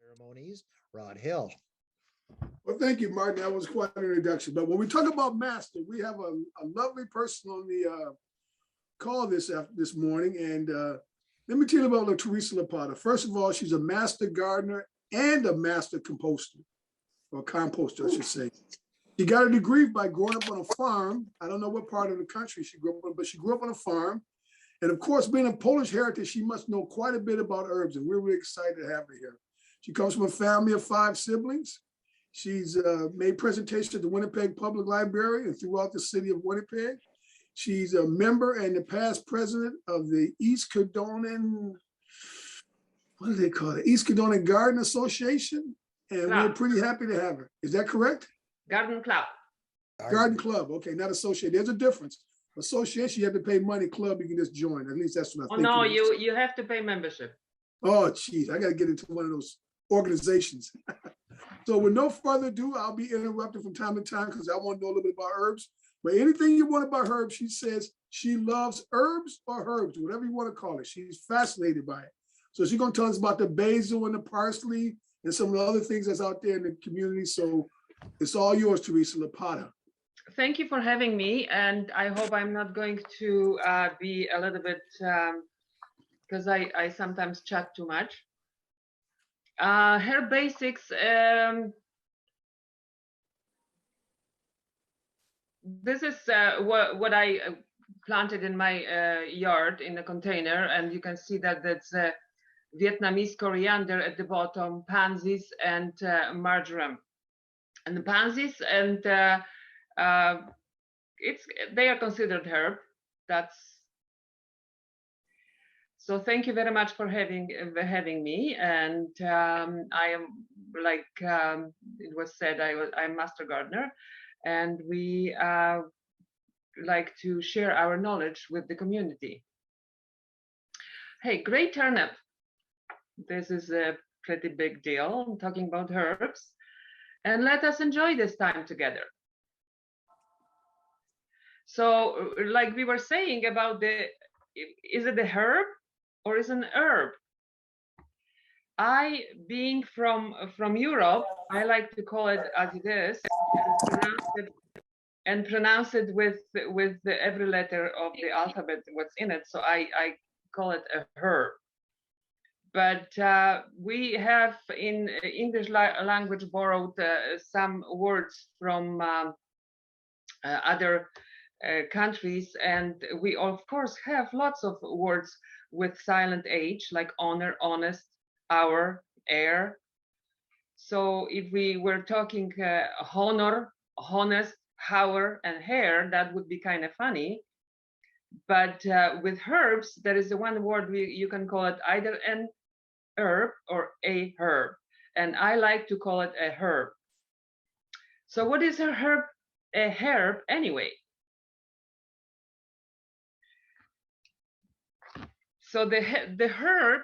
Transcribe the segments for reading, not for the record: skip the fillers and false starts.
ceremonies, Rod Hill. Well, thank you, Martin. That was quite an introduction. But when we talk about master, we have a lovely person on the call this morning. And let me tell you about Teresa Lopata. First of all, she's a master gardener and a master composter, or composter, I should say. She got a degree by growing up on a farm. I don't know what part of the country she grew up on, but she grew up on a farm. And of course, being of Polish heritage, she must know quite a bit about herbs, and we're really excited to have her here. She comes from a family of 5 siblings. She's made presentations at the Winnipeg Public Library and throughout the city of Winnipeg. She's a member and the past president of the East Kildonan, what do they call it? East Kildonan Garden Association. And we're pretty happy to have her. Is that correct? Garden Club. Garden Club. Okay, not associate. There's a difference. Association, you have to pay money. Club, you can just join. At least that's what I think. Oh, no, you have to pay membership. Oh, geez, I got to get into one of those organizations. So with no further ado, I'll be interrupted from time to time because I want to know a little bit about herbs. But anything you want about herbs, she says she loves herbs or herbs, whatever you want to call it. She's fascinated by it. So she's going to tell us about the basil and the parsley and some of the other things that's out there in the community. So it's all yours, Teresa Lopata. Thank you for having me. And I hope I'm not going to be a little bit, because I sometimes chat too much. Herb basics. This is what I planted in my yard in a container, and you can see that that's Vietnamese coriander at the bottom, pansies, and marjoram. And the pansies and they are considered herb. So thank you very much for having me. And I am, like it was said, I'm master gardener, and we like to share our knowledge with the community. Hey, great turnip. This is a pretty big deal. I'm talking about herbs, and let us enjoy this time together. So, like we were saying about is it a herb or is it an herb? Being from Europe, I like to call it as it is and pronounce it with every letter of the alphabet what's in it. So I call it a herb. But we have in English language borrowed some words from other countries, and we of course have lots of words with silent H, like honor, honest, hour, air. So if we were talking honor, honest, hour, and hair, that would be kind of funny. But with herbs, there is the one word you can call it either an herb or a herb, and I like to call it a herb. So what is a herb anyway? So the herb,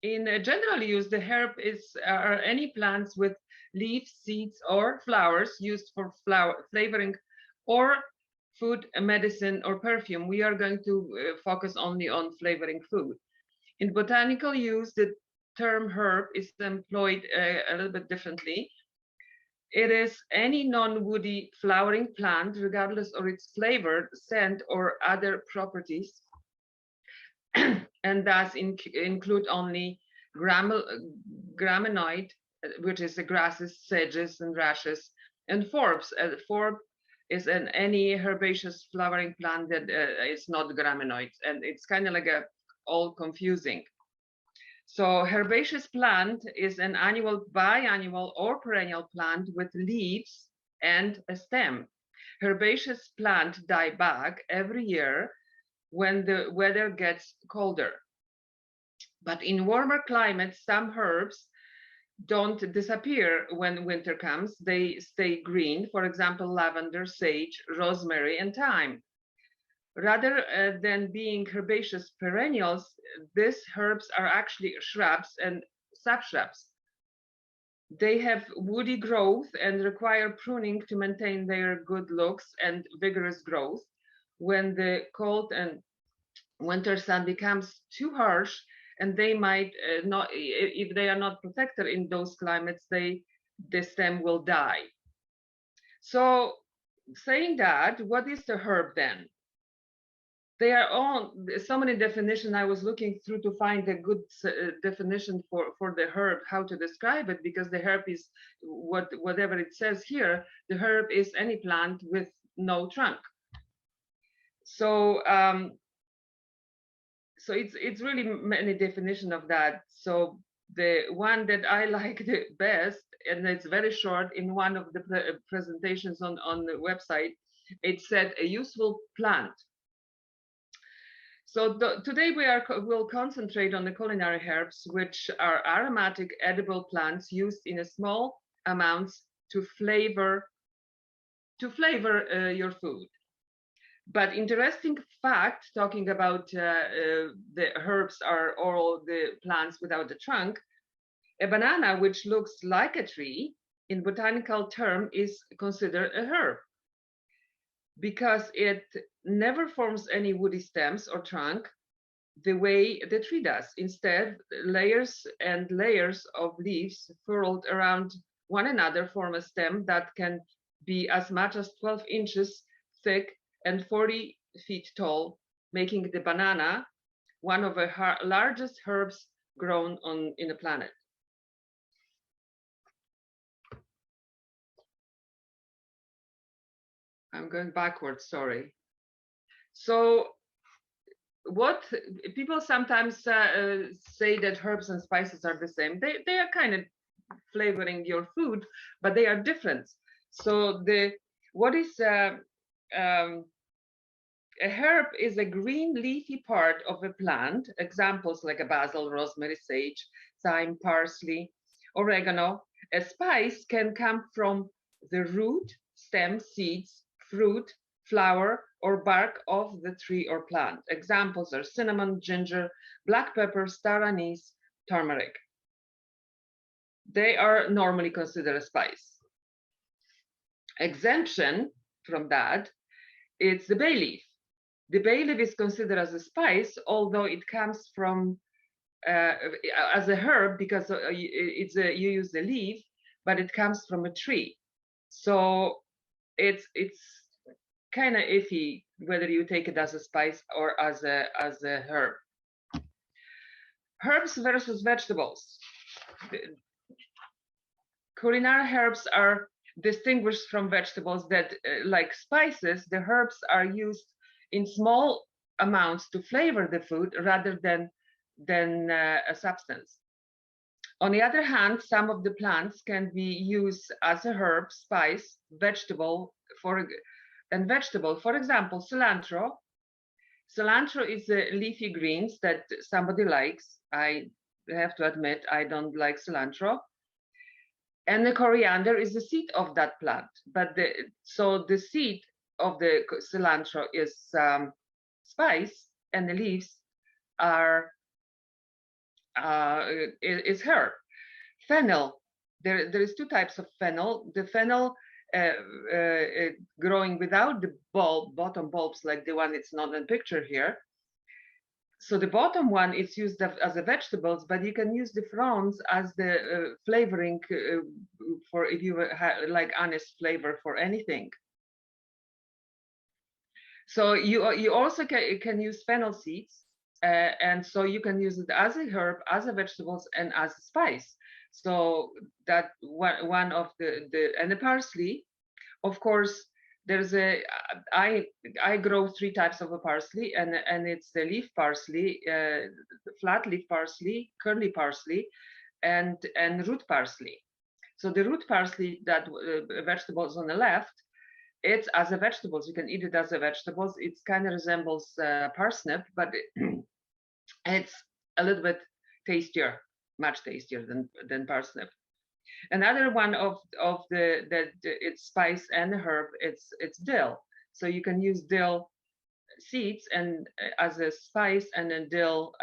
in general use, the herb are any plants with leaves, seeds, or flowers used for flavoring or food, medicine, or perfume. We are going to focus only on flavoring food. In botanical use, the term herb is employed a little bit differently. It is any non-woody flowering plant, regardless of its flavor, scent, or other properties, and thus include only graminoid, which is the grasses, sedges, and rushes, and forbs. Forb is any herbaceous flowering plant that is not graminoid, and it's kind of like all confusing. So herbaceous plant is an annual, biannual, or perennial plant with leaves and a stem. Herbaceous plant die back every year when the weather gets colder. But in warmer climates, some herbs don't disappear when winter comes. They stay green, for example, lavender, sage, rosemary, and thyme. Rather than being herbaceous perennials, these herbs are actually shrubs and subshrubs. They have woody growth and require pruning to maintain their good looks and vigorous growth. When the cold and winter sun becomes too harsh and they might not, if they are not protected in those climates, the stem will die. So saying that, what is the herb then? They are on so many definitions. I was looking through to find a good definition for the herb, how to describe it, because the herb is whatever it says here. The herb is any plant with no trunk. So so it's really many definition of that. So the one that I like the best, and it's very short, in one of the presentations on the website, it said a useful plant. So today we'll concentrate on the culinary herbs, which are aromatic edible plants used in a small amounts to flavor your food. But interesting fact, talking about the herbs are all the plants without the trunk, a banana which looks like a tree in botanical term is considered a herb, because it never forms any woody stems or trunk the way the tree does. Instead, layers and layers of leaves furled around one another form a stem that can be as much as 12 inches thick and 40 feet tall, making the banana one of the largest herbs grown in the planet. I'm going backwards, sorry. So what people sometimes say that herbs and spices are the same. They are kind of flavoring your food, but they are different. So what is a herb is a green leafy part of a plant. Examples like a basil, rosemary, sage, thyme, parsley, oregano. A spice can come from the root, stem, seeds, fruit, flower, or bark of the tree or plant. Examples are cinnamon, ginger, black pepper, star anise, turmeric. They are normally considered a spice. Exemption from that, it's the bay leaf. The bay leaf is considered as a spice, although it comes from as a herb, because you use the leaf, but it comes from a tree. So it's kind of iffy whether you take it as a spice or as a herb. Herbs versus vegetables. Culinary herbs are distinguished from vegetables that, like spices, the herbs are used in small amounts to flavor the food rather than a substance. On the other hand, some of the plants can be used as a herb, spice, vegetable. For example, cilantro. Cilantro is a leafy greens that somebody likes. I have to admit, I don't like cilantro. And the coriander is the seed of that plant. But so the seed of the cilantro is spice, and the leaves are is herb. Fennel. There is two types of fennel. The fennel growing without the bottom bulbs, like the one it's not in picture here. So the bottom one is used as a vegetables, but you can use the fronds as the flavoring for if you like anise flavor for anything. So you also can use fennel seeds, and so you can use it as a herb, as a vegetables, and as a spice. So that one of and the parsley, of course. There's I grow 3 types of a parsley, and it's the leaf parsley, flat leaf parsley, curly parsley, and root parsley. So the root parsley, that vegetables on the left, it's as a vegetables. You can eat it as a vegetables. It kind of resembles parsnip, but it's a little bit tastier, much tastier than parsnip. Another one of it's spice and herb, it's dill. So you can use dill seeds and as a spice, and then dill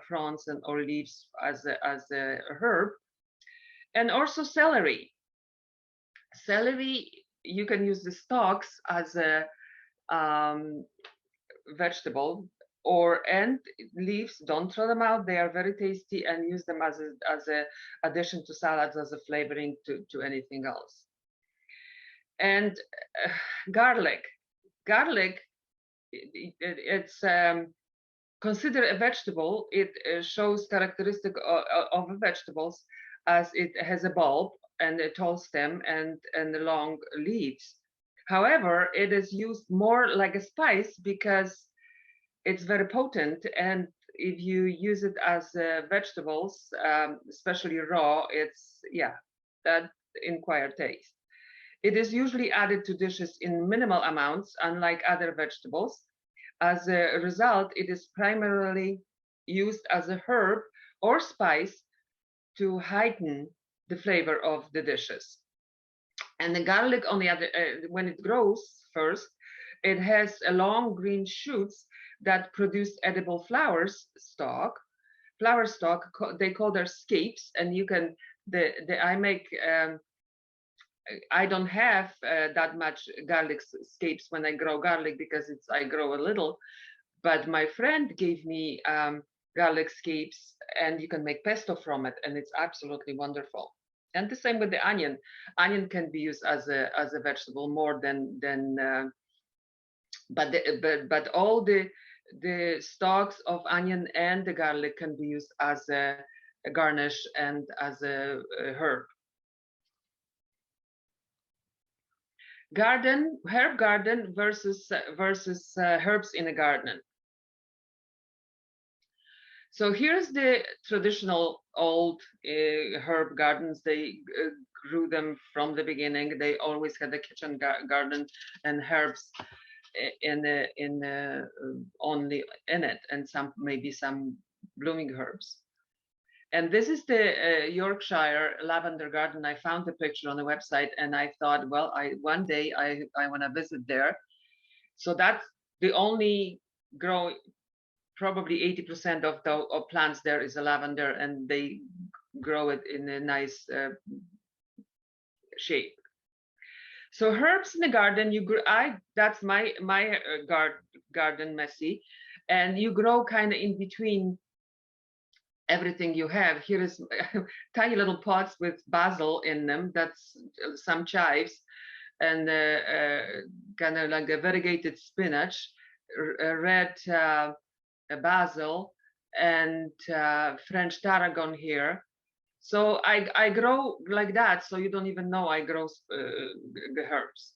fronds and or leaves as a herb. And also celery. Celery, you can use the stalks as a vegetable, and leaves. Don't throw them out. They are very tasty, and use them as a addition to salads, as a flavoring to anything else. And garlic. Garlic, it's considered a vegetable. It shows characteristic of vegetables, as it has a bulb and a tall stem and long leaves. However, it is used more like a spice because it's very potent, and if you use it as vegetables, especially raw, it's that acquired taste. It is usually added to dishes in minimal amounts, unlike other vegetables. As a result, it is primarily used as a herb or spice to heighten the flavor of the dishes. And the garlic, on the other, when it grows first, it has a long green shoots that produce edible flower stalk. They call their scapes, and you can. I make. I don't have that much garlic scapes when I grow garlic, because I grow a little. But my friend gave me garlic scapes, and you can make pesto from it, and it's absolutely wonderful. And the same with the onion. Onion can be used as a vegetable more than but all the stalks of onion and the garlic can be used as a garnish and as a herb. Herb garden versus herbs in a garden. So here's the traditional old herb gardens. They grew them from the beginning. They always had a kitchen garden and herbs only in it, and maybe some blooming herbs. And this is the Yorkshire lavender garden. I found the picture on the website, and I thought, well, one day I want to visit there. So that's the only grow. Probably 80% of plants there is a lavender, and they grow it in a nice shape. So herbs in the garden, that's my garden, messy, and you grow kind of in between everything you have. Here is tiny little pots with basil in them. That's some chives, and kind of like a variegated spinach, red basil, and French tarragon here. So I grow like that, so you don't even know I grow the herbs.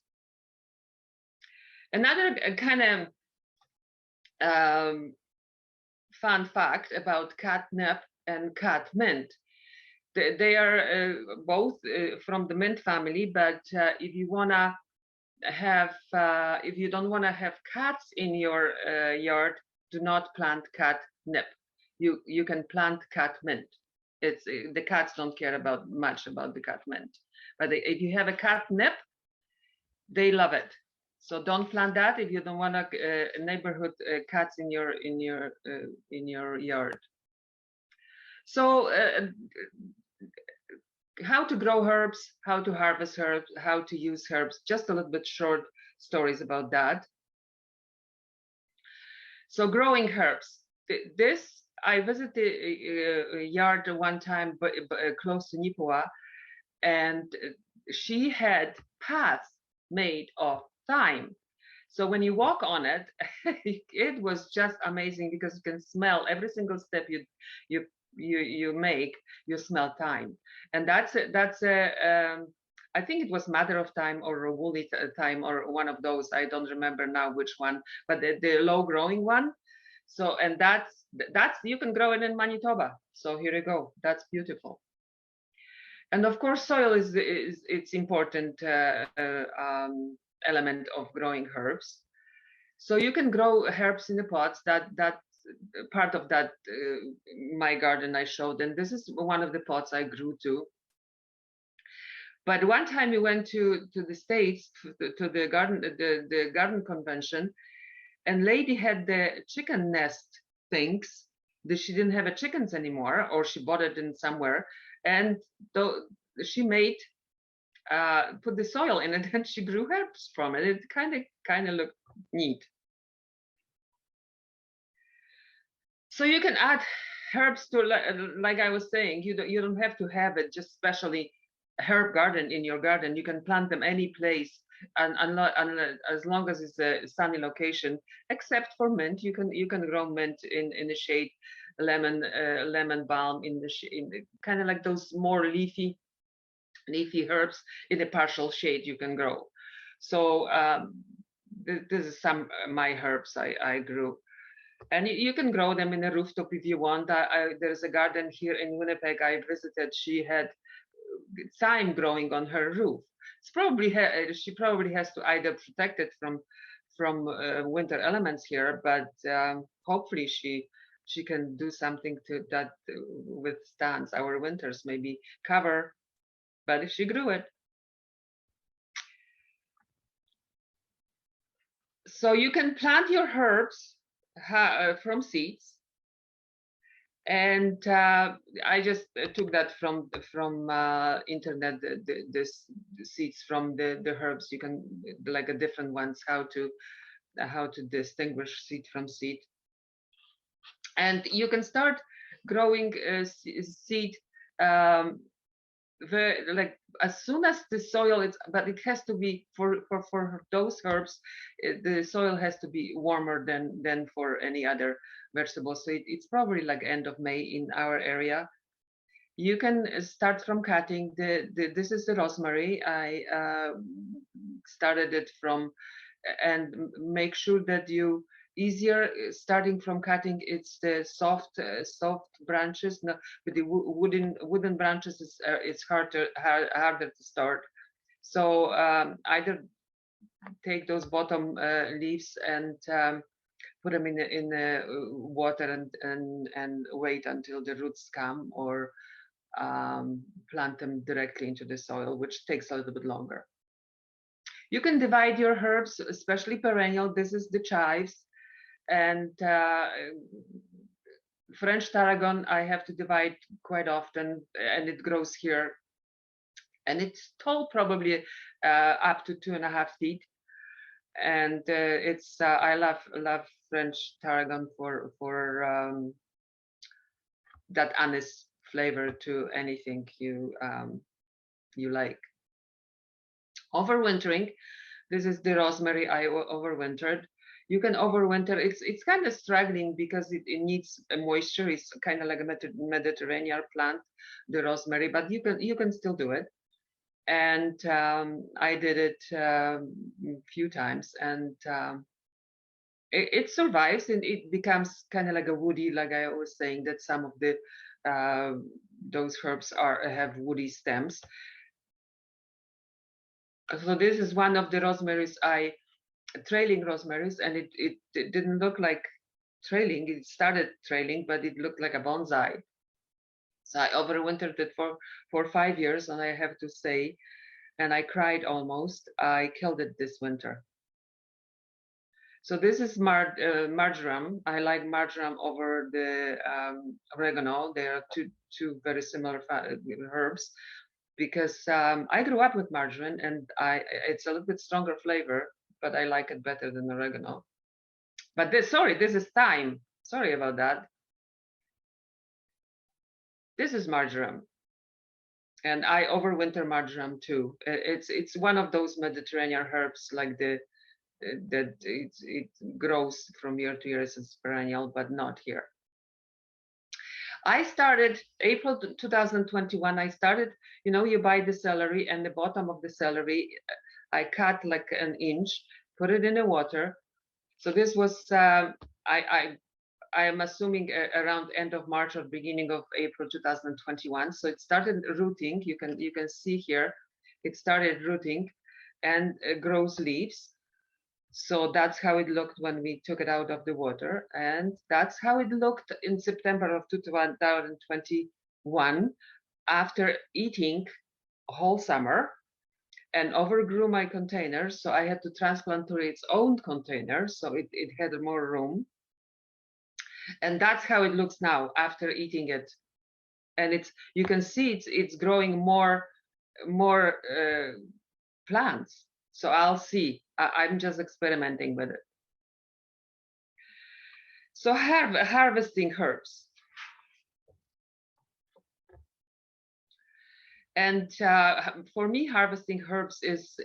Another kind of fun fact about catnip and catmint. They are both from the mint family, but if you wanna if you don't want to have cats in your yard, do not plant catnip. You can plant catmint. It's the cats don't care much about the catmint, but if you have a catnip, they love it. So don't plant that if you don't want neighborhood cats in your yard. So how to grow herbs, how to harvest herbs, how to use herbs, just a little bit short stories about that. So growing herbs. I visited a yard one time close to Nipua, and she had paths made of thyme. So when you walk on it, it was just amazing, because you can smell every single step you make, you smell thyme. And that's I think it was Mother of Thyme or Woolly Thyme, or one of those. I don't remember now which one, but the low growing one. So, and that's you can grow it in Manitoba. So here you go. That's beautiful. And of course, soil is it's important element of growing herbs. So you can grow herbs in the pots. That part of that my garden I showed, and this is one of the pots I grew to. But one time we went to the States to the garden convention, and lady had the chicken nest things. She didn't have chickens anymore, or she bought it in somewhere, and she made put the soil in it, and she grew herbs from it. It kind of looked neat. So you can add herbs to, like I was saying, you don't have to have it just specially herb garden in your garden. You can plant them any place, and as long as it's a sunny location. Except for mint, you can grow mint in the shade, lemon balm in the kind of like those more leafy herbs in a partial shade you can grow. So this is some my herbs I grew. And you can grow them in a rooftop if you want. There's a garden here in Winnipeg I visited. She had thyme growing on her roof. It's probably she probably has to either protect it from winter elements here, but hopefully she can do something to that withstands our winters. Maybe cover, but if she grew it. So you can plant your herbs from seeds, and I just took that from internet. The seeds from the herbs. You can like a different ones how to distinguish seed from seed, and you can start growing seed. Like as soon as the soil is, but it has to be for those herbs, the soil has to be warmer than for any other vegetable. So it's probably like end of May in our area. You can start from cutting this is the rosemary. I started it from, and make sure that you easier starting from cutting. It's the soft branches. No, with the wooden branches it's harder to start. So either take those bottom leaves and put them in the water and wait until the roots come, or plant them directly into the soil, which takes a little bit longer. You can divide your herbs, especially perennial. This is the chives, and French tarragon I have to divide quite often, and it grows here, and it's tall, probably up to 2.5 feet. And it's I love French tarragon for that anise flavor to anything you like. Overwintering. This is the rosemary I overwintered. You can overwinter. It's kind of struggling because it needs a moisture. It's kind of like a Mediterranean plant, the rosemary, but you can still do it. And I did it a few times, and it survives, and it becomes kind of like a woody, like I was saying, that some of the those herbs have woody stems. So this is one of the rosemaries trailing rosemaries, and it didn't look like trailing. It started trailing, but it looked like a bonsai. So I overwintered it for 5 years, and I have to say, and I cried almost. I killed it this winter. So this is marjoram. I like marjoram over the oregano. They are two very similar herbs, because I grew up with marjoram, and it's a little bit stronger flavor, but I like it better than oregano. But this is thyme. Sorry about that. This is marjoram, and I overwinter marjoram too. It's one of those Mediterranean herbs, like that it grows from year to year as a perennial, but not here. I started April 2021. I started, you buy the celery, and the bottom of the celery, I cut like an inch, put it in the water. So this was, I am assuming around end of March or beginning of April 2021. So it started rooting. You can see here, it started rooting and grows leaves. So that's how it looked when we took it out of the water. And that's how it looked in September of 2021 after eating a whole summer, and overgrew my container. So I had to transplant to its own container, so it had more room. And that's how it looks now after eating it. And you can see it's growing more plants. So I'll see. I'm just experimenting with it. So harvesting herbs. And for me, harvesting herbs it's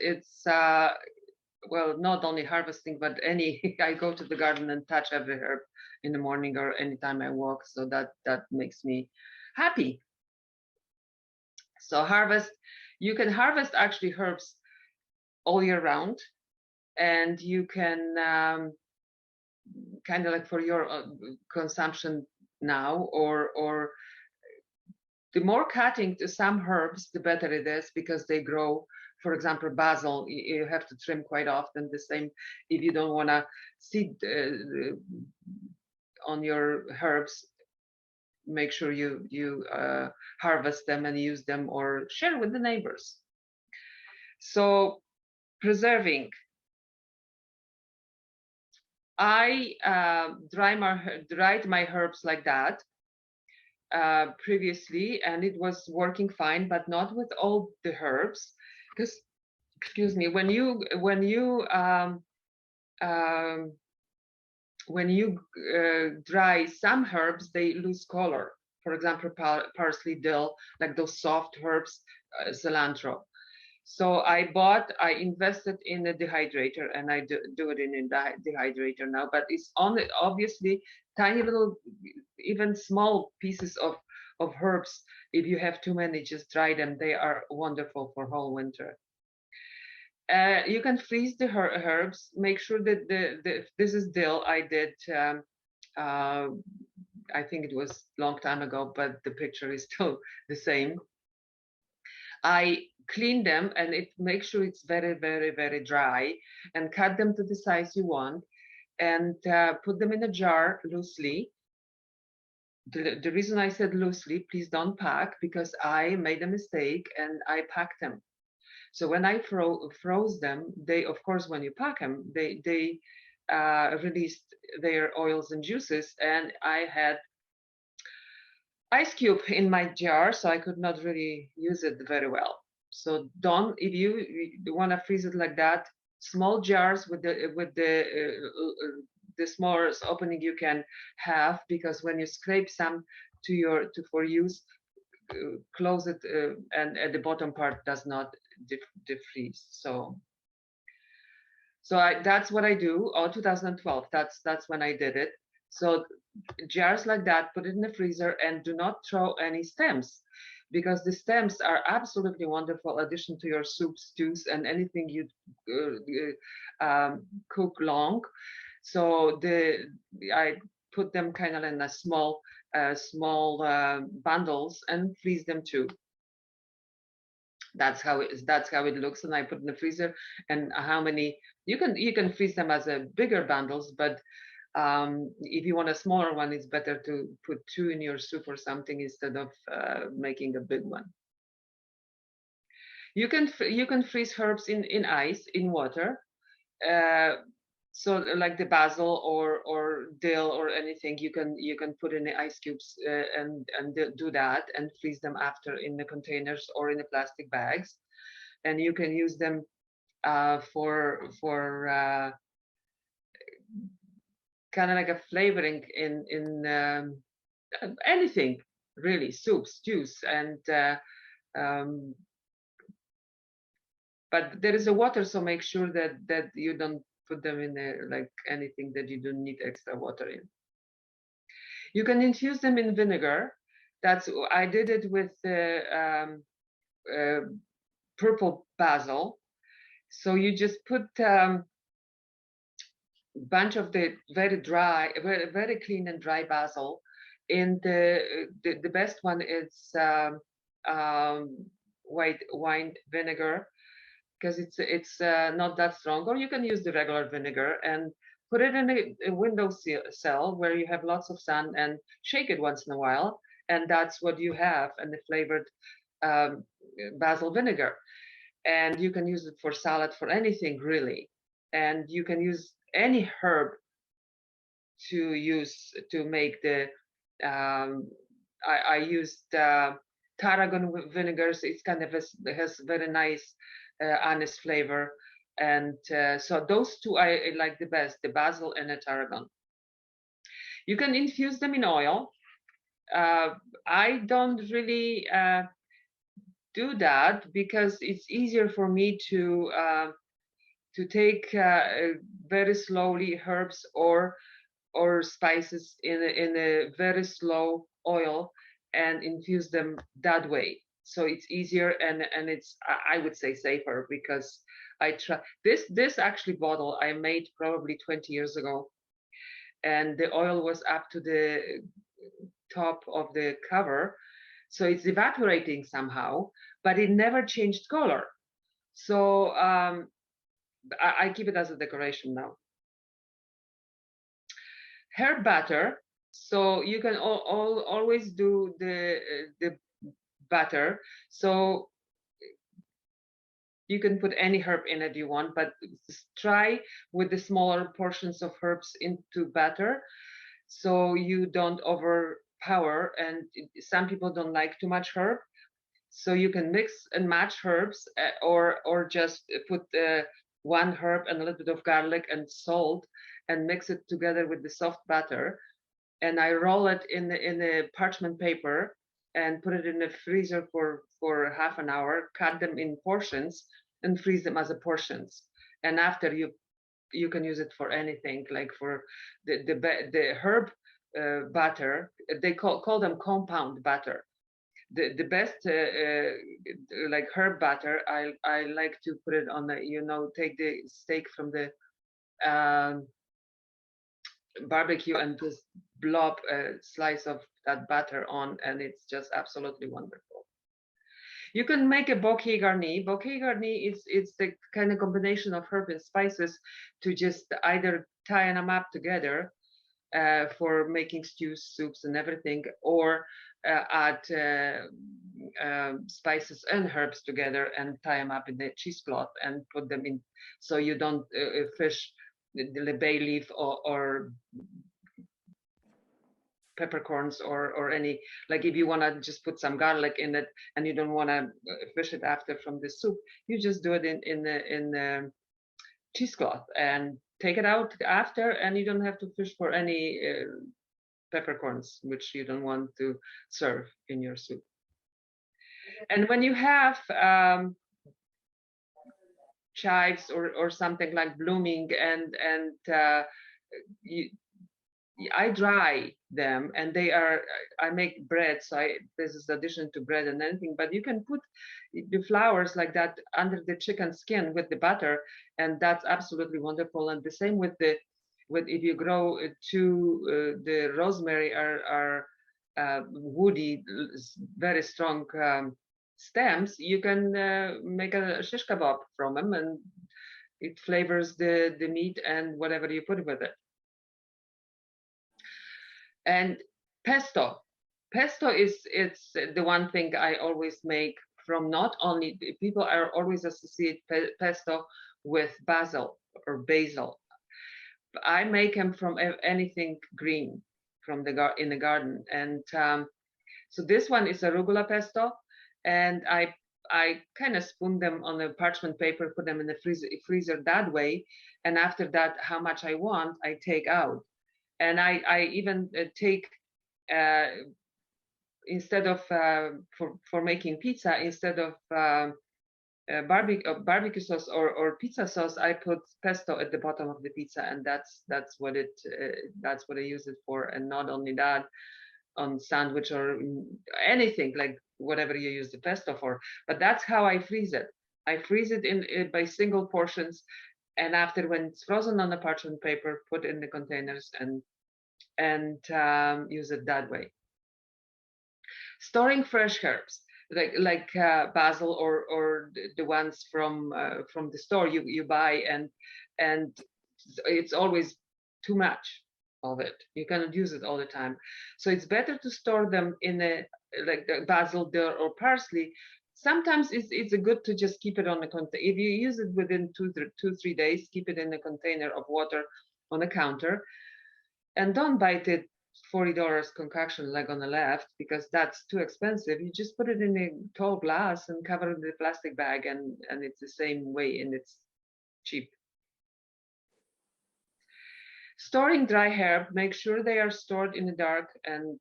well, not only harvesting, but I go to the garden and touch every herb in the morning or anytime I walk. So that makes me happy. So you can harvest actually herbs all year round, and you can kind of like for your consumption now, or the more cutting to some herbs, the better it is because they grow. For example, basil, you have to trim quite often. The same if you don't want to seed on your herbs, make sure you harvest them and use them or share with the neighbors. So preserving. I dried my herbs like that previously, and it was working fine, but not with all the herbs, because excuse me, when you dry some herbs, they lose color. For example, parsley, dill, like those soft herbs, cilantro. So I invested in a dehydrator, and I do it in a dehydrator now. But it's only obviously tiny little, even small pieces of herbs. If you have too many, just dry them. They are wonderful for whole winter. You can freeze the herbs. Make sure that this is dill. I did. I think it was a long time ago, but the picture is still the same. I clean them and make sure it's very, very, very dry, and cut them to the size you want, and put them in a jar loosely. The reason I said loosely, please don't pack, because I made a mistake and I packed them. So when I froze them, they, of course, when you pack them, they released their oils and juices, and I had ice cube in my jar, so I could not really use it very well. So if you want to freeze it like that, small jars with the smallest opening you can have, because when you scrape some for use, close it, and at the bottom part does not defreeze. So that's what I do. 2012. That's when I did it. So jars like that, put it in the freezer, and do not throw any stems, because the stems are absolutely wonderful addition to your soups, stews, and anything you cook long. So I put them kind of in a small bundles and freeze them too. That's how it looks, and I put in the freezer. And how many you can freeze them as a bigger bundles, but if you want a smaller one, it's better to put 2 in your soup or something instead of making a big one. You can freeze herbs in ice, in water. So like the basil or dill or anything, you can put in the ice cubes and do that and freeze them after in the containers or in the plastic bags, and you can use them for kind of like a flavoring in anything really, soups, stews, and but there is a water, so make sure that you don't put them in like anything that you don't need extra water in. You can infuse them in vinegar. I did it with purple basil. So you just put bunch of the very dry, very clean and dry basil. In the best one is white wine vinegar, because it's not that strong. Or you can use the regular vinegar and put it in a window cell where you have lots of sun, and shake it once in a while, and that's what you have, and the flavored basil vinegar. And you can use it for salad, for anything really, and you can use any herb to make the I used tarragon vinegar, so it's kind of has very nice anise flavor, and so those two I like the best, the basil and the tarragon. You can infuse them in oil. I don't really do that because it's easier for me to take very slowly herbs or spices in a very slow oil and infuse them that way. So it's easier and it's I would say safer because I try this actually bottle I made probably 20 years ago, and the oil was up to the top of the cover, so it's evaporating somehow, but it never changed color. So I keep it as a decoration now. Herb batter. So you can always do the batter. So you can put any herb in it you want, but try with the smaller portions of herbs into batter, so you don't overpower. And some people don't like too much herb, so you can mix and match herbs, or just put one herb and a little bit of garlic and salt and mix it together with the soft batter. And I roll it in the parchment paper and put it in the freezer for half an hour, cut them in portions and freeze them as a portions. And after you can use it for anything, like for the herb batter. They call them compound batter. The best like herb batter, I like to put it on the, take the steak from the barbecue and just blob a slice of that batter on, and it's just absolutely wonderful. You can make a bouquet garni. Bouquet garni is it's the kind of combination of herb and spices to just either tie them up together for making stews, soups, and everything, or add spices and herbs together and tie them up in the cheesecloth and put them in, so you don't fish the bay leaf or peppercorns or any, like if you want to just put some garlic in it and you don't want to fish it after from the soup, you just do it in the cheesecloth and take it out after, and you don't have to fish for any peppercorns which you don't want to serve in your soup. And when you have chives or something like blooming, and I dry them, and I make bread, so this is addition to bread and anything, but you can put the flowers like that under the chicken skin with the butter, and that's absolutely wonderful. And the same with if you grow the rosemary are woody, very strong stems, you can make a shish kebab from them, and it flavors the meat and whatever you put with it. And pesto it's the one thing I always make from, not only people are always associate pesto with basil or basil. I make them from anything green from in the garden. And so this one is arugula pesto, and I kind of spoon them on a parchment paper, put them in the freezer that way, and after that, how much I want, I take out. And I even take instead of for making pizza, instead of barbecue sauce or pizza sauce, I put pesto at the bottom of the pizza, and that's what I use it for. And not only that, on sandwich or anything, like whatever you use the pesto for. But that's how I freeze it. I freeze it in by single portions, and after, when it's frozen on the parchment paper, put in the containers and use it that way. Storing fresh herbs like basil or the ones from the store you buy, and it's always too much of it. You cannot use it all the time, so it's better to store them in a, like the basil, dill, or parsley. Sometimes it's good to just keep it on the container. If you use it within 2-3 days, keep it in a container of water on the counter, and don't buy the $40 concoction like on the left, because that's too expensive. You just put it in a tall glass and cover it with a plastic bag, and it's the same way, and it's cheap. Storing dry herb, make sure they are stored in the dark and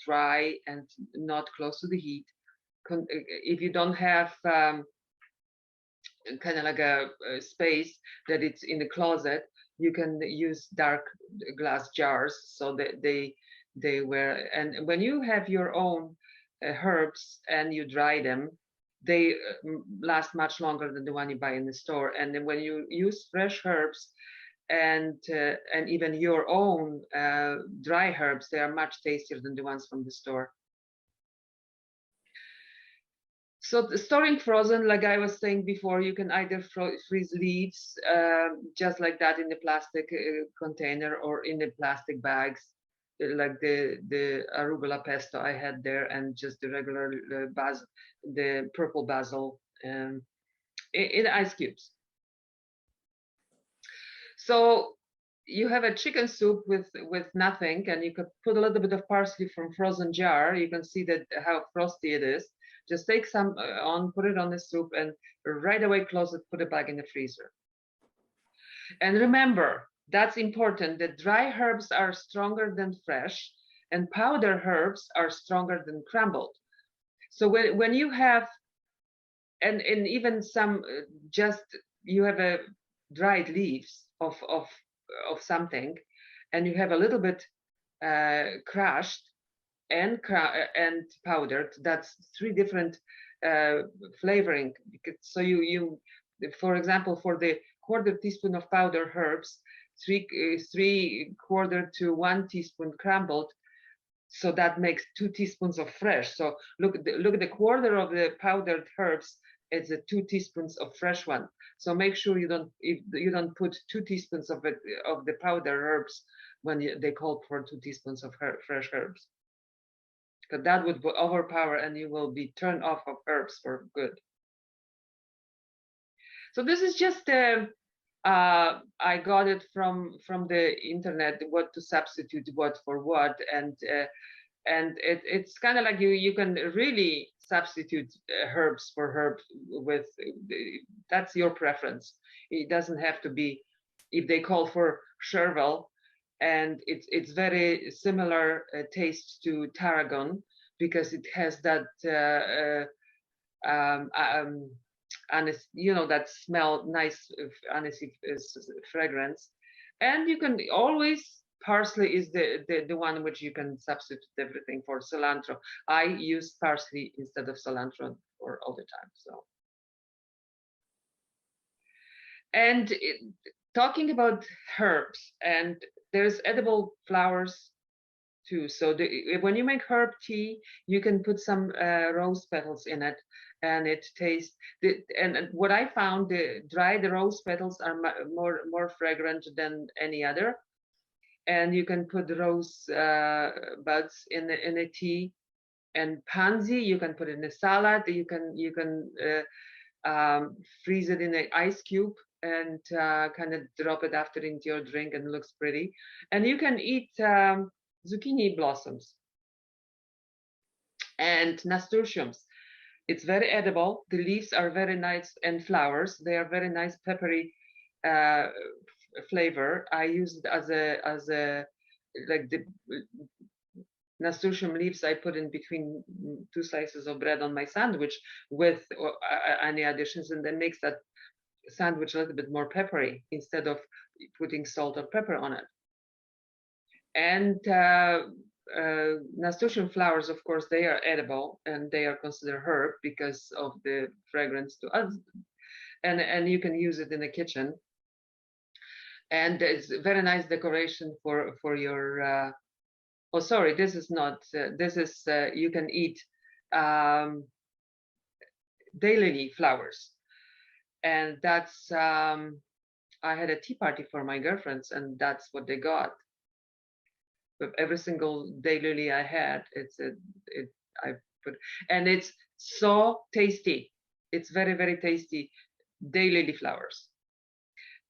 dry and not close to the heat. If you don't have kind of like a space that it's in the closet, you can use dark glass jars so that they were. And when you have your own herbs and you dry them, they last much longer than the one you buy in the store. And then when you use fresh herbs and even your own dry herbs, they are much tastier than the ones from the store. So storing frozen, like I was saying before, you can either freeze leaves just like that in the plastic container or in the plastic bags, like the arugula pesto I had there, and just the regular basil, the purple basil, in ice cubes. So you have a chicken soup with nothing, and you could put a little bit of parsley from frozen jar. You can see that how frosty it is. Just take some on, put it on the soup, and right away close it, put it back in the freezer. And remember, that's important, that dry herbs are stronger than fresh, and powder herbs are stronger than crumbled. So when you have, and even some just, you have a dried leaves of something, and you have a little bit crushed and powdered, that's three different flavoring. So you for example, for the quarter teaspoon of powdered herbs, 3/4 to 1 teaspoon crumbled, so that makes 2 teaspoons of fresh. So look at the quarter of the powdered herbs, it's 2 teaspoons of fresh one. So make sure you don't put 2 teaspoons of the powdered herbs when they call for 2 teaspoons of fresh herbs, because that would overpower and you will be turned off of herbs for good. So this is just I got it from the internet, what to substitute what for what, and it's kind of like you can really substitute herbs for herbs with, that's your preference. It doesn't have to be, if they call for chervil, and it's very similar taste to tarragon, because it has that that smell, nice anisey fragrance. And you can always, parsley is the one which you can substitute everything for. Cilantro, I use parsley instead of cilantro for all the time. So, and talking about herbs, and there's edible flowers too. So when you make herb tea, you can put some rose petals in it, and it tastes. And what I found, the dried rose petals are more fragrant than any other. And you can put rose buds in a tea. And pansy, you can put in a salad. You can freeze it in an ice cube and kind of drop it after into your drink, and it looks pretty. And you can eat zucchini blossoms and nasturtiums. It's very edible. The leaves are very nice, and flowers, they are very nice peppery flavor. I use it as a like the nasturtium leaves I put in between 2 slices of bread on my sandwich with any additions, and then makes that sandwich a little bit more peppery instead of putting salt or pepper on it. And nasturtium flowers, of course, they are edible, and they are considered herb because of the fragrance to us. And you can use it in the kitchen. And it's very nice decoration for your. Oh, sorry, this is not. This is you can eat daylily flowers, and that's. I had a tea party for my girlfriends, and that's what they got. With every single daylily I had, I put, and it's so tasty. It's very, very tasty. Daylily flowers.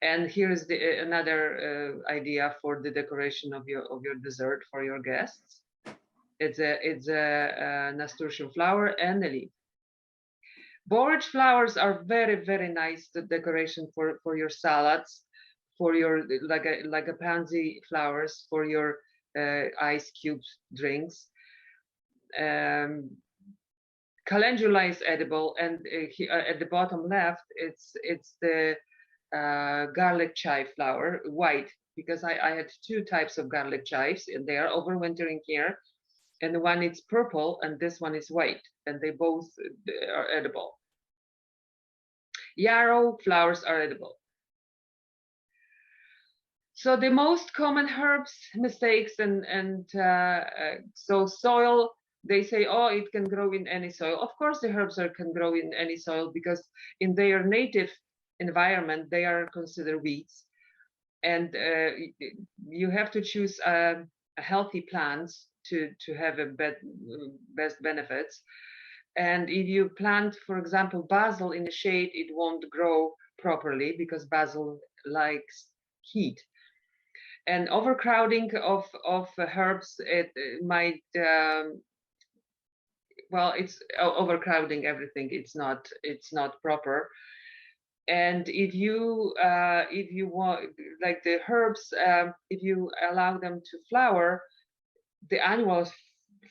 And here is another idea for the decoration of your dessert for your guests. It's a nasturtium flower and a leaf. Borage flowers are very, very nice decoration for your salads, for your like a pansy flowers for your ice cube drinks. Calendula is edible, and at the bottom left, it's the garlic chive flower, white, because I had two types of garlic chives, and they are overwintering here. And the one is purple, and this one is white, and they both are edible. Yarrow flowers are edible. So the most common herbs mistakes, and so soil, they say, oh, it can grow in any soil. Of course, the herbs can grow in any soil, because in their native environment, they are considered weeds. And you have to choose a healthy plants to have a best benefits. And if you plant, for example, basil in the shade, it won't grow properly, because basil likes heat. And overcrowding of herbs, it might well, it's overcrowding everything. It's not proper. And if you want, like the herbs, if you allow them to flower, the annuals,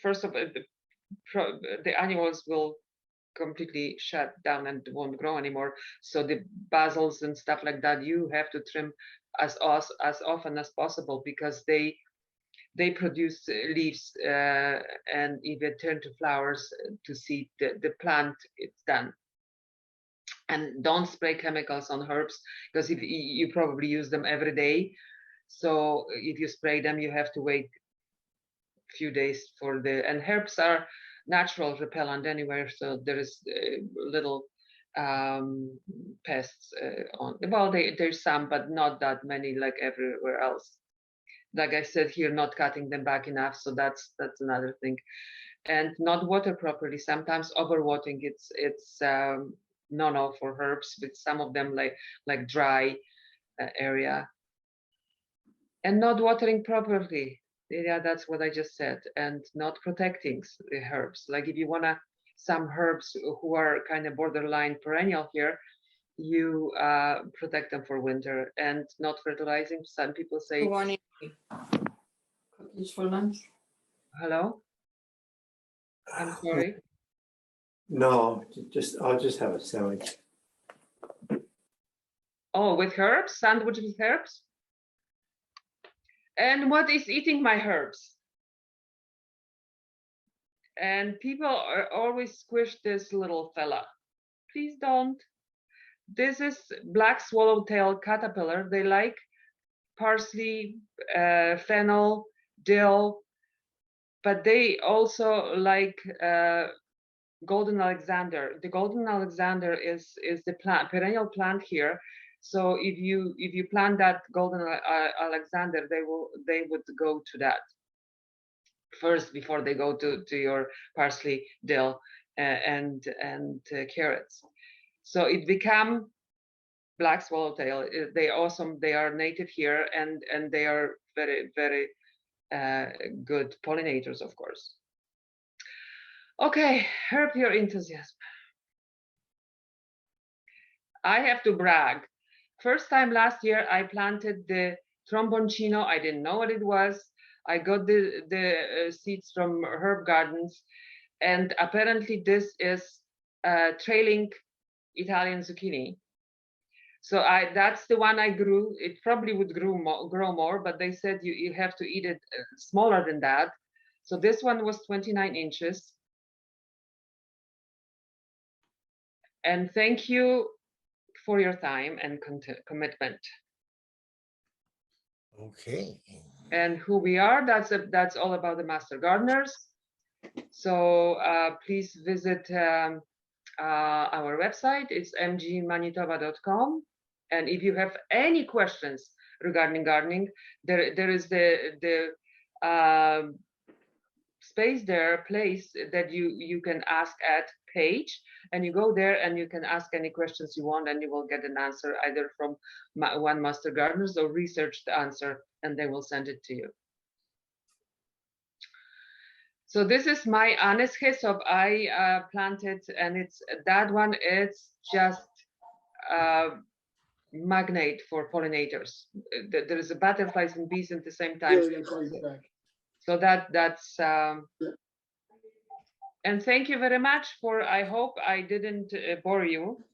first of all, the annuals will completely shut down and won't grow anymore. So the basils and stuff like that, you have to trim as often as possible, because they produce leaves, and if they turn to flowers, to seed, the plant, it's done. And don't spray chemicals on herbs, because if you probably use them every day. So if you spray them, you have to wait a few days for and herbs are natural repellent anywhere, so there is little pests on. Well, there's some, but not that many like everywhere else. Like I said here, not cutting them back enough, so that's another thing. And not water properly. Sometimes overwatering, it's no for herbs, with some of them like dry area. And not watering properly. Yeah, that's what I just said. And not protecting the herbs. Like if you wanna, some herbs who are kind of borderline perennial here, you protect them for winter. And not fertilizing. Some people say, Good morning. Cookies for lunch? hello? I'm sorry. No, I'll just have a sandwich. Oh, with herbs? Sandwich with herbs? And what is eating my herbs? And people are always squish this little fella. Please don't. This is black swallowtail caterpillar. They like parsley, fennel, dill, but they also like golden Alexander. The golden Alexander is the perennial plant here. So if you plant that golden Alexander, they would go to that first before they go to your parsley, dill, and carrots. So it become black swallowtail. They are native here, and they are very, very good pollinators, of course. Okay, herb your enthusiasm. I have to brag. First time last year, I planted the tromboncino. I didn't know what it was. I got the seeds from herb gardens, and apparently this is trailing Italian zucchini. So that's the one I grew. It probably would grow more, but they said you have to eat it smaller than that. So this one was 29 inches. And thank you for your time and commitment. Okay. And who we are, that's all about the Master Gardeners. So please visit our website. It's mgmanitoba.com. And if you have any questions regarding gardening, there is the space there, place that you can ask at page, and you go there and you can ask any questions you want, and you will get an answer either from one Master Gardeners or research the answer, and they will send it to you. So this is my Anise hyssop I planted, and it's that one. It's just magnet for pollinators. There is a butterflies and bees at the same time. Yeah, that comes back. So that's Yeah. and thank you very much for. I hope I didn't bore you.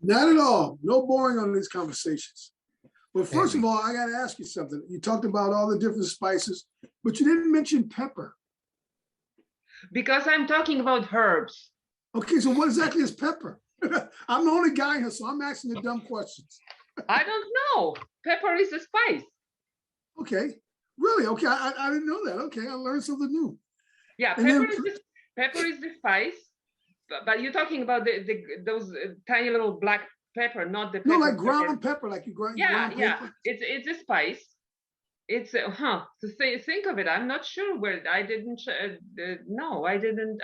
Not at all. No boring on these conversations. But first Thank of all, I got to ask you something. You talked about all the different spices, but you didn't mention pepper. Because I'm talking about herbs. Okay, so what exactly is pepper? I'm the only guy here, so I'm asking the dumb questions. I don't know. Pepper is a spice. Okay, really? Okay, I didn't know that. Okay, I learned something new. Yeah, And then- pepper is the spice, but you're talking about those tiny little black pepper, not the pepper. No, like ground pepper, like you grind. Yeah, ground yeah. pepper. It's a spice. It's to think of it. I'm not sure where I didn't. No, I didn't.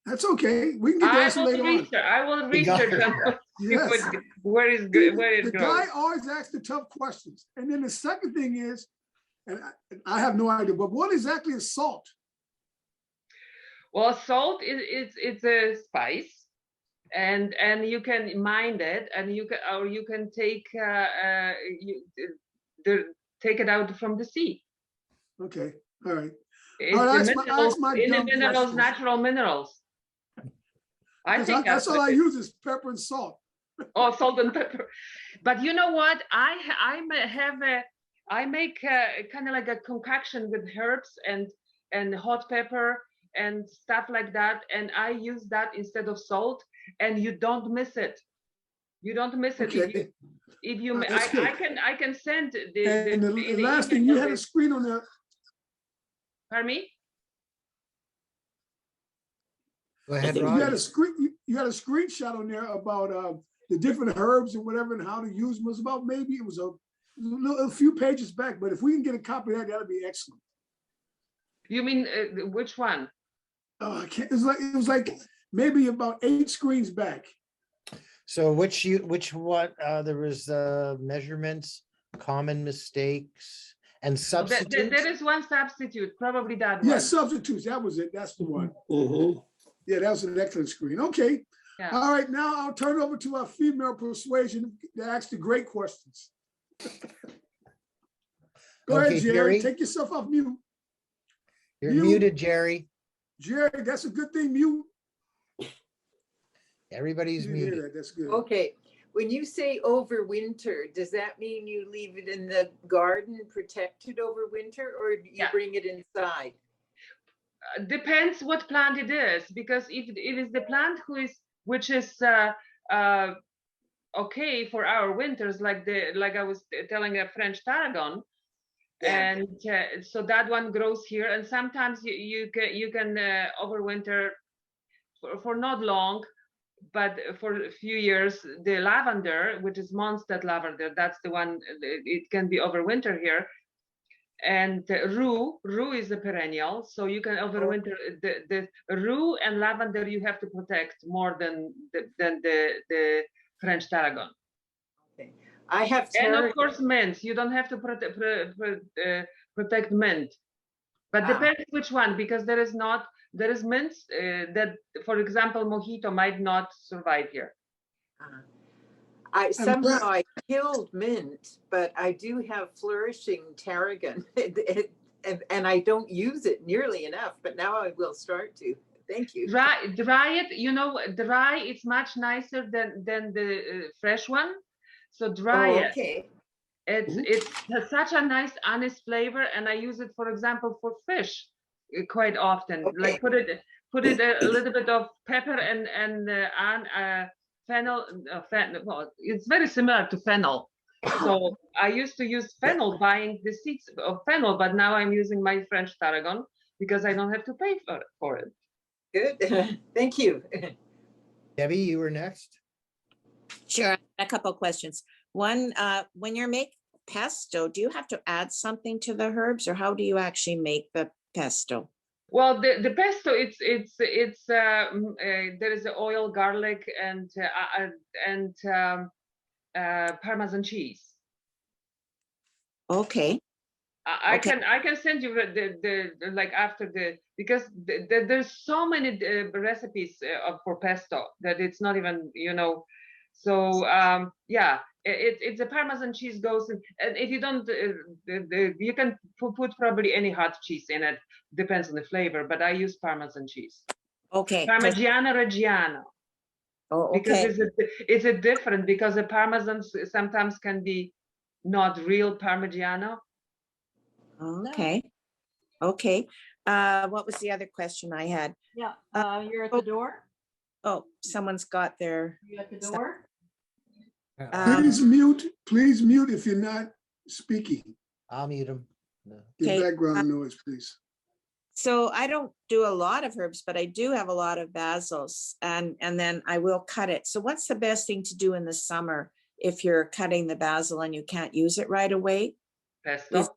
That's okay. We can get to I answer will later on. research. I will We got research it. and see Yes. where is See, where it the grows. guy always asks the tough questions. And then the second thing is, and I have no idea, but what exactly is salt? Well, salt is it's a spice, and you can mine it, and you can take take it out from the sea. Okay, all right. It's All right, the that's my in the dumb minerals, questions. natural minerals. I Because think that's all what I it- use is pepper and salt. Oh, salt and pepper. But you know what? I make kind of like a concoction with herbs and hot pepper and stuff like that, and I use that instead of salt, and you don't miss it. You don't miss it Okay. if you. That's good. I can send the. And the in the last thing, email you had a with- screen on there. Pardon me? Go ahead, You had a Rod. screen. You had a screenshot on there about the different herbs and whatever and how to use them. It was about maybe it was a few pages back. But if we can get a copy of that, that'd be excellent. You mean which one? Oh, I can't. It was like maybe about 8 screens back. So which one, there was measurements, common mistakes, and substitutes? There is one substitute, probably that one. Yes, substitutes. That was it. That's the one. Yeah, that was an excellent screen. Okay. Yeah. All right. Now I'll turn it over to our female persuasion to ask the great questions. Go Okay, ahead, Jerry. Jerry. Take yourself off mute. You're you- muted, Jerry. Jerry, that's a good thing. Mute. Everybody's You didn't hear muted. that. That's good. Okay, when you say overwinter, does that mean you leave it in the garden protected over winter, or you Yeah. bring it inside? Depends what plant it is, because if it is the plant which is okay for our winters, like I was telling a French tarragon, Yeah. and so that one grows here, and sometimes you can overwinter for not long, but for a few years. The lavender, which is Mondstadt lavender, that's the one. It can be overwinter here. And rue is a perennial, so you can overwinter the rue and lavender. You have to protect more than the French tarragon. Okay. I have And of tarragon. course, mint. You don't have to protect mint, but depends which one, because there is mint that, for example, mojito might not survive here. Somehow I killed mint, but I do have flourishing tarragon, and I don't use it nearly enough. But now I will start to. Thank you. Dry it. You know, dry. It's much nicer than the fresh one. So dry it. Okay. It has such a nice honest flavor, and I use it, for example, for fish quite often. Okay. Like put it a little bit of pepper and fennel. Well, it's very similar to fennel. So I used to use fennel, buying the seeds of fennel, but now I'm using my French tarragon because I don't have to pay for it. Good. Thank you. Debbie, you were next. Sure, a couple of questions. One, when you're making pesto, do you have to add something to the herbs, or how do you actually make the pesto? Well, the pesto, there is the oil, garlic, and Parmesan cheese. Okay, I Okay. can send you the like after because there's so many recipes for pesto that it's not even, So yeah, it's a Parmesan cheese goes in, and if you don't, you can put probably any hot cheese in it. Depends on the flavor, but I use Parmesan cheese. Okay. Parmigiano Reggiano. Oh, Because okay. it's a different, because the Parmesan sometimes can be not real Parmigiano. Okay. Okay. What was the other question I had? Yeah, you're at the door. Oh, someone's got their, You at the door? Please mute if you're not speaking. I'll mute him. No. Your Okay, background noise, please. so I don't do a lot of herbs, but I do have a lot of basils, and then I will cut it. So what's the best thing to do in the summer if you're cutting the basil and you can't use it right away? Pesto.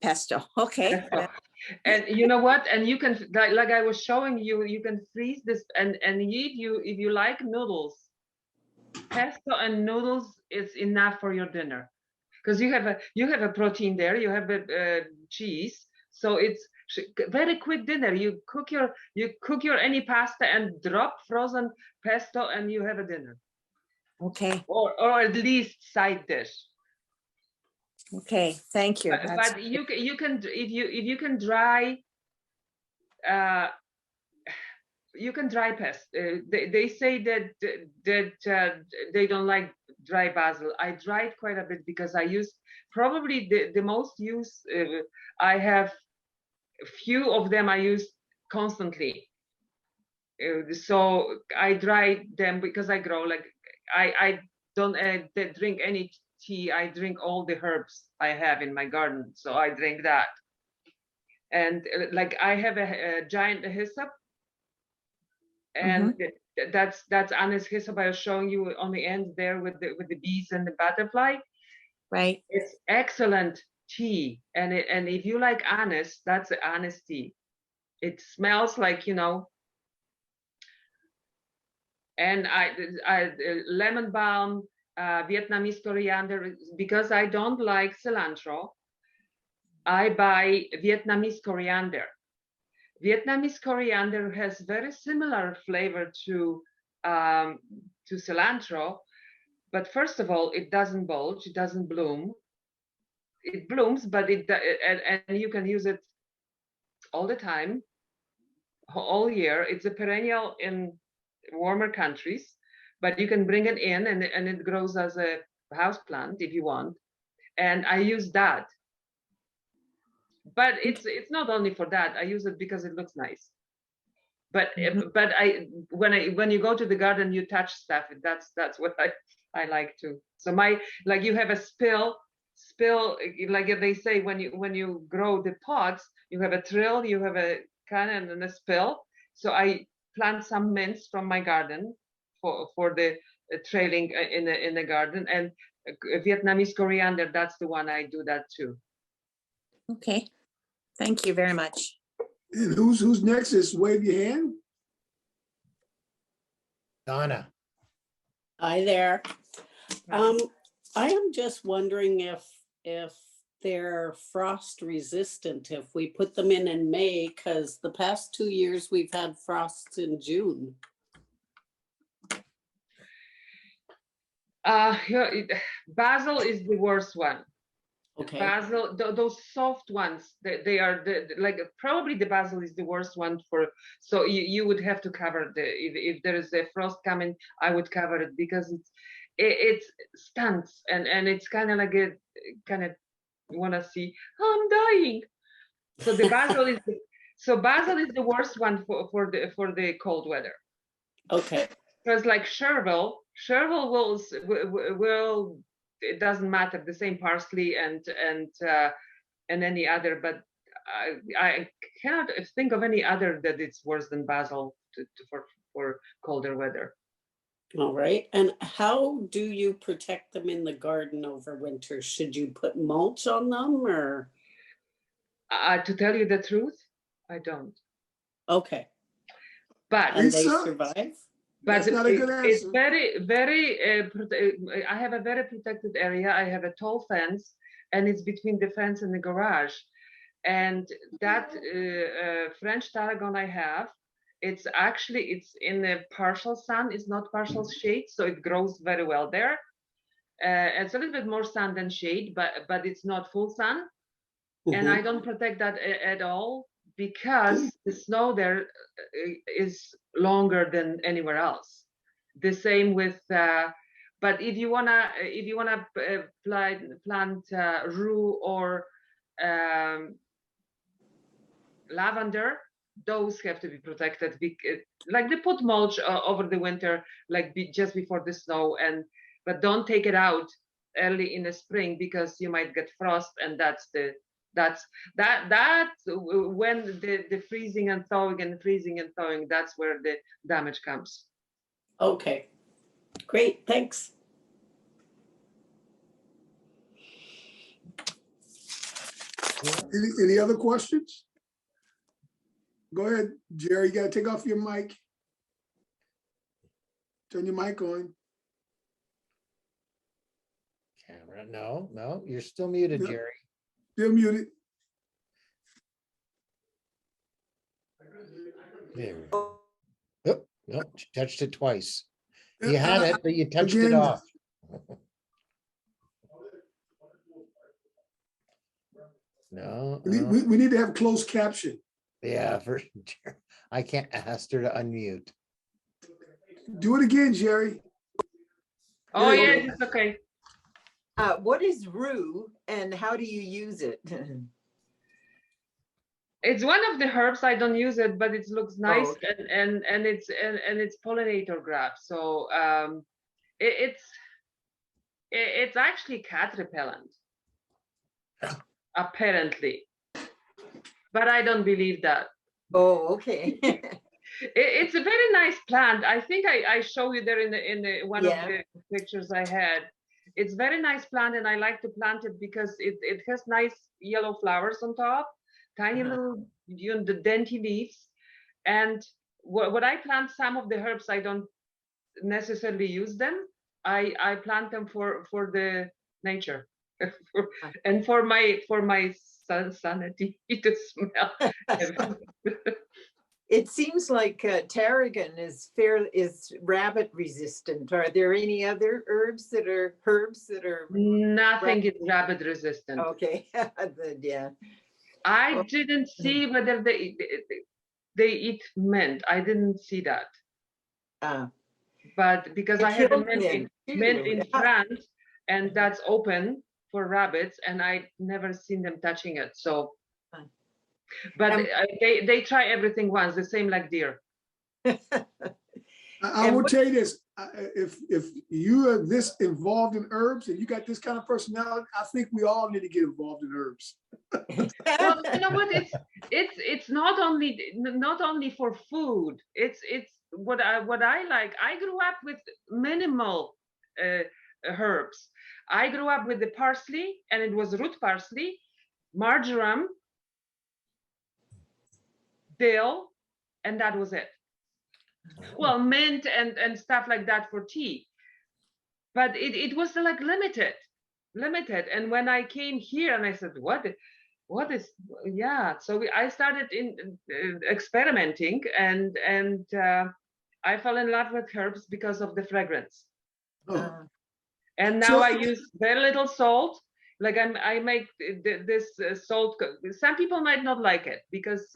Pesto, okay. Pesto. And you know what? And you can, like I was showing you, you can freeze this, and if you like noodles, pesto and noodles is enough for your dinner, because you have a protein there, you have a cheese, so it's very quick dinner. You cook your any pasta and drop frozen pesto, and you have a dinner. Okay, Or at least side dish. okay, thank you. But you can, if you can dry, you can dry pesto. They say that they don't like dry basil. I dried quite a bit because I use probably the most use. I have a few of them I use constantly. So I dry them because I grow, like I don't drink any tea. I drink all the herbs I have in my garden, so I drink that. And like I have a giant hyssop, and that's Anna's hyssop I was showing you on the end there with the bees and the butterfly. Right. It's excellent tea, and if you like anise, that's the anise tea. It smells like, and I lemon balm, Vietnamese coriander. Because I don't like cilantro, I buy Vietnamese coriander. Vietnamese coriander has very similar flavor to cilantro, but first of all, it doesn't bulge, it doesn't bloom. It blooms, but and you can use it all the time, all year. It's a perennial in warmer countries, but you can bring it in, and it grows as a house plant if you want. And I use that. But it's not only for that. I use it because it looks nice. But when you go to the garden, you touch stuff. That's what I like to. So like you have a spill, like they say, when you grow the pots, you have a trill, you have a cannon and a spill. So I plant some mints from my garden for the trailing in the garden, and Vietnamese coriander. That's the one I do that too. Okay, thank you very much. And who's next? Is wave your hand. Donna. Hi there. I am just wondering if they're frost resistant, if we put them in May, because the past 2 years we've had frosts in June. Basil is the worst one. Okay. Basil, those soft ones, they are like probably the basil is the worst one for. So you would have to cover if there is a frost coming, I would cover it, because it stunts, and it's kind of like you want to see, oh, I'm dying. So the basil is basil is the worst one for the cold weather. Okay. Because like chervil will it doesn't matter, the same parsley and any other, but I cannot think of any other that it's worse than basil for colder weather. All right. And how do you protect them in the garden over winter? Should you put mulch on them, or? To tell you the truth, I don't. Okay. But and they survive? But That's not a good it's answer. very, I have a very protected area. I have a tall fence, and it's between the fence and the garage. And that French tarragon I have It's actually, it's in the partial sun, it's not partial shade, so it grows very well there. It's a little bit more sun than shade, but it's not full sun. And I don't protect that at all because the snow there is longer than anywhere else. The same with, but if you wanna plant rue or lavender, those have to be protected. Like they put mulch over the winter, like just before the snow, but don't take it out early in the spring because you might get frost, and that's when the freezing and thawing, that's where the damage comes. Okay, great, thanks. Any other questions? Go ahead, Jerry, you gotta take off your mic. Turn your mic on. Camera, no, you're still muted, No. Jerry. Still muted. There we go. Oh, no, you touched it twice. You had Uh, it, but you touched it again. off. No, no. We need to have closed caption. Yeah, I can't ask her to unmute. Do it again, Jerry. Oh There you yeah, go. it's okay. What is rue and how do you use it? It's one of the herbs. I don't use it, but it looks nice, okay. and it's pollinator grass. So it's actually cat repellent, apparently, but I don't believe that. Oh, okay. It's a very nice plant. I think I show you there in the one Yeah. of the pictures I had. It's very nice plant, and I like to plant it because it has nice yellow flowers on top, tiny little, the dainty leaves. And when I plant some of the herbs, I don't necessarily use them. I plant them for the nature and for my sanity to smell. It seems like tarragon is rabbit resistant. Are there any other herbs that are Nothing is rabbit resistant. okay? Yeah. I didn't see whether they eat mint. I didn't see that. But because I have a mint in front, and that's open for rabbits, and I never seen them touching it. So, but they try everything once, the same like deer. I will tell you this, if you are this involved in herbs and you got this kind of personality, I think we all need to get involved in herbs. Well, you know what? It's not only for food. It's what I like. I grew up with minimal herbs. I grew up with the parsley, and it was root parsley, marjoram, dill, and that was it. Well, mint and stuff like that for tea, but it was like limited. And when I came here and I said, what is, yeah, so I started experimenting, and I fell in love with herbs because of the fragrance. And now I use very little salt. Like I make this salt. Some people might not like it because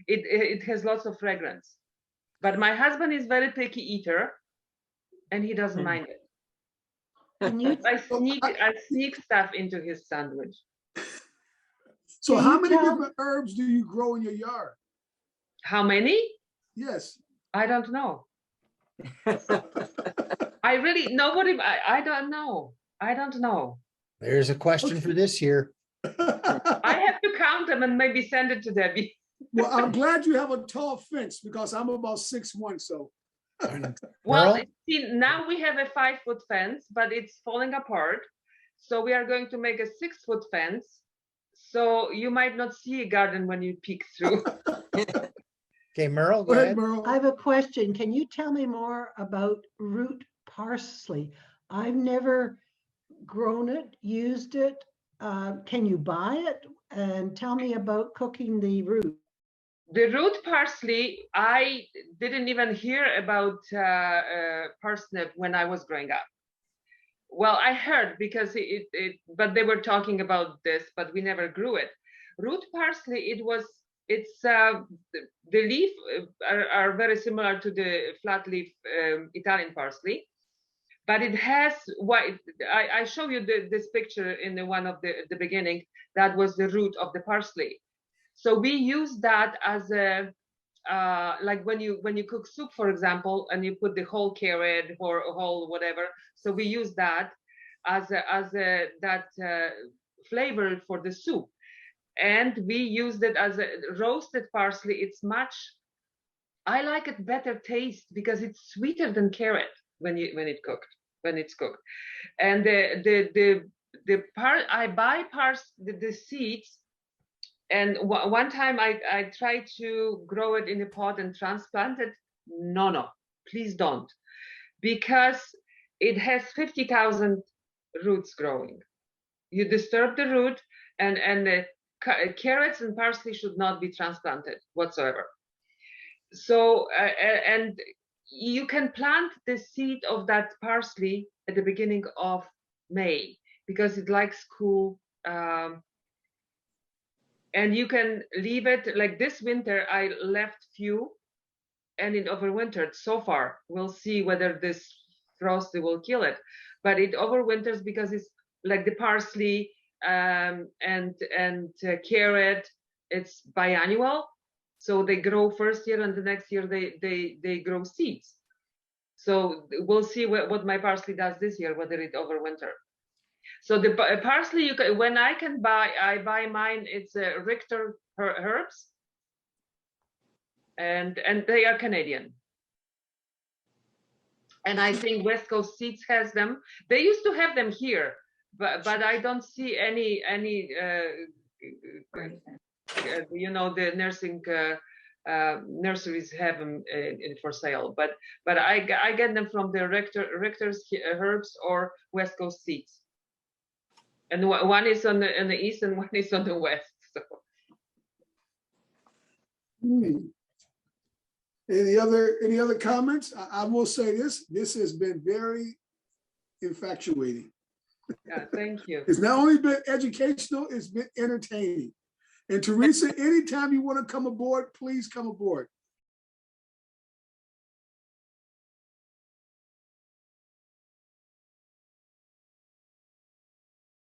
it has lots of fragrance. But my husband is very picky eater, and he doesn't mind it. I sneak stuff into his sandwich. So how many different herbs do you grow in your yard? How many? Yes. I don't know. I don't know. I don't know. There's a question for this year. I have to count them and maybe send it to Debbie. Well, I'm glad you have a tall fence because I'm about 6'1", so. Well, see, now we have a 5-foot fence, but it's falling apart. So we are going to make a 6-foot fence. So you might not see a garden when you peek through. Okay, Merle, Go ahead, Merle. I have a question. Can you tell me more about root parsley? I've never grown it, used it. Can you buy it? And tell me about cooking the root. The root parsley, I didn't even hear about parsnip when I was growing up. Well, I heard because but they were talking about this, but we never grew it. Root parsley, it's the leaf are very similar to the flat leaf Italian parsley, but it has white. I show you this picture in one of the beginning. That was the root of the parsley. So we use that as a like when you cook soup, for example, and you put the whole carrot or a whole whatever. So we use that as flavor for the soup, and we used it as a roasted parsley. It's much. I like it better taste because it's sweeter than carrot when it's cooked. And the part I buy the seeds. And one time I tried to grow it in a pot and transplant it. No, please don't. Because it has 50,000 roots growing. You disturb the root, and the carrots and parsley should not be transplanted whatsoever. So, and you can plant the seed of that parsley at the beginning of May because it likes cool. And you can leave it like this winter. I left few, and it overwintered so far. We'll see whether this frost will kill it, but it overwinters because it's like the parsley and carrot. It's biannual, so they grow first year, and the next year they grow seeds. So we'll see what my parsley does this year, whether it overwinter. So the parsley, when I buy mine. It's Richter herbs, and they are Canadian. And I think West Coast Seeds has them. They used to have them here, but I don't see any the nursing nurseries have them for sale. But I get them from the Richter's herbs or West Coast Seeds. And one is on the east and one is on the west. So. Any other comments? I will say this has been very infatuating. Yeah, thank you. It's not only been educational, it's been entertaining. And Teresa, anytime you want to come aboard, please come aboard.